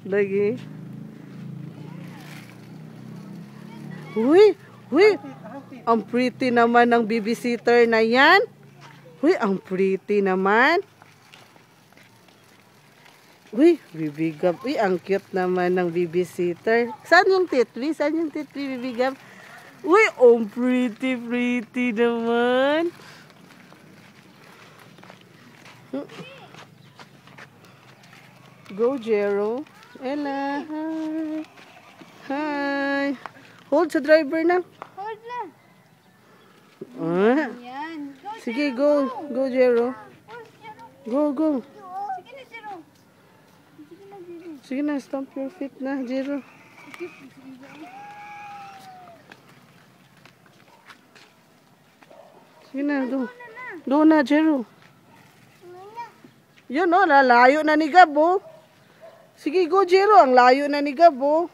Lagi. Uy, uy. Ang pretty naman ng babysitter na yan. Uy, ang pretty naman. Uy, bibigap. Uy, ang cute naman ng babysitter. Saan yung titwi? Saan yung titwi, bibigap? Uy, ang pretty naman. Go, Jero. Ella, hi. Hi. Hold sa driver na. Hold na. Yan. Go, Sige, go. Go, Jero. Go, go. Sige na, Jero. Sige na, Jero. Sige na, stomp your feet na, Jero. Sige na, go. Go na, Jero. Yun, oh, lalayo na ni Gab, oh. Sige, go, Jero. Ang layo na ni Gab, oh.